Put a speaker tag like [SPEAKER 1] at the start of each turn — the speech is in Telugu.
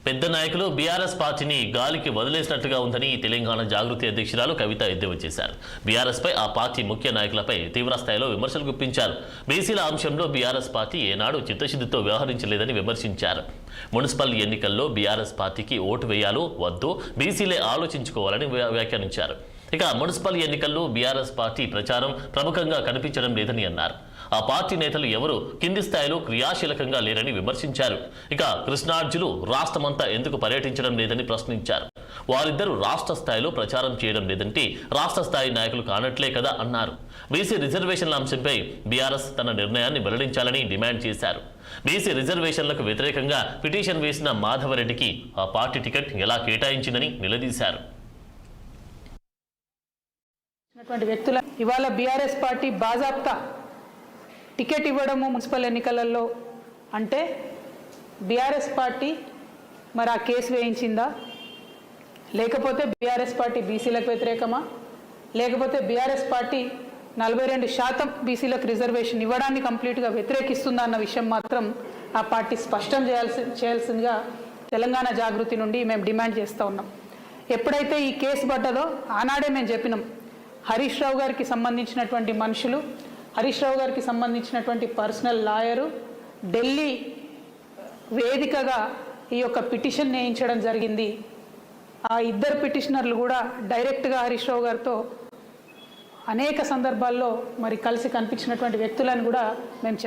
[SPEAKER 1] పెద్ద నాయకులు బీఆర్ఎస్ పార్టీని గాలికి వదిలేసినట్టుగా ఉందని తెలంగాణ జాగృతి అధ్యక్షురాలు కవిత ఎద్దేవా చేశారు. బీఆర్ఎస్ పై ఆ పార్టీ ముఖ్య నాయకులపై తీవ్ర స్థాయిలో విమర్శలు గుప్పించారు. బీసీల అంశంలో బీఆర్ఎస్ పార్టీ ఏనాడు చిత్తశుద్ధితో వ్యవహరించలేదని విమర్శించారు. మున్సిపల్ ఎన్నికల్లో బీఆర్ఎస్ పార్టీకి ఓటు వేయాలో వద్దో బీసీలే ఆలోచించుకోవాలని వ్యాఖ్యానించారు. ఇక మున్సిపల్ ఎన్నికల్లో బీఆర్ఎస్ పార్టీ ప్రచారం ప్రముఖంగా కనిపించడం లేదని అన్నారు. ఆ పార్టీ నేతలు ఎవరు కింది స్థాయిలో క్రియాశీలకంగా లేరని విమర్శించారు. ఇక కృష్ణార్జులు రాష్ట్రమంతా ఎందుకు పర్యటించడం లేదని ప్రశ్నించారు. వారిద్దరూ రాష్ట్ర స్థాయిలో ప్రచారం చేయడం లేదంటే రాష్ట్ర స్థాయి నాయకులు కానట్లే కదా అన్నారు. బీసీ రిజర్వేషన్ల అంశంపై బీఆర్ఎస్ తన నిర్ణయాన్ని వెల్లడించాలని డిమాండ్ చేశారు. బీసీ రిజర్వేషన్లకు వ్యతిరేకంగా పిటిషన్ వేసిన మాధవరెడ్డికి ఆ పార్టీ టికెట్ ఎలా కేటాయించిందని నిలదీశారు.
[SPEAKER 2] వ్యక్తుల ఇవాళ బీఆర్ఎస్ పార్టీ బాజాప్తా టికెట్ ఇవ్వడము మున్సిపల్ ఎన్నికలలో అంటే బీఆర్ఎస్ పార్టీ మరి ఆ కేసు వేయించిందా, లేకపోతే బీఆర్ఎస్ పార్టీ బీసీలకు వ్యతిరేకమా, లేకపోతే బీఆర్ఎస్ పార్టీ 42% బీసీలకు రిజర్వేషన్ ఇవ్వడాన్ని కంప్లీట్గా వ్యతిరేకిస్తుందా అన్న విషయం మాత్రం ఆ పార్టీ స్పష్టం చేయాల్సిందిగా తెలంగాణ జాగృతి నుండి మేము డిమాండ్ చేస్తూ ఉన్నాం. ఎప్పుడైతే ఈ కేసు పడ్డదో ఆనాడే మేము చెప్పినాం, హరీష్ రావు గారికి సంబంధించినటువంటి మనుషులు, హరీష్ రావు గారికి సంబంధించినటువంటి పర్సనల్ లాయరు ఢిల్లీ వేదికగా ఈ యొక్క పిటిషన్ వేయించడం జరిగింది. ఆ ఇద్దరు పిటిషనర్లు కూడా డైరెక్ట్గా హరీష్ రావు గారితో అనేక సందర్భాల్లో మరి కలిసి కనిపించినటువంటి వ్యక్తులను కూడా మేము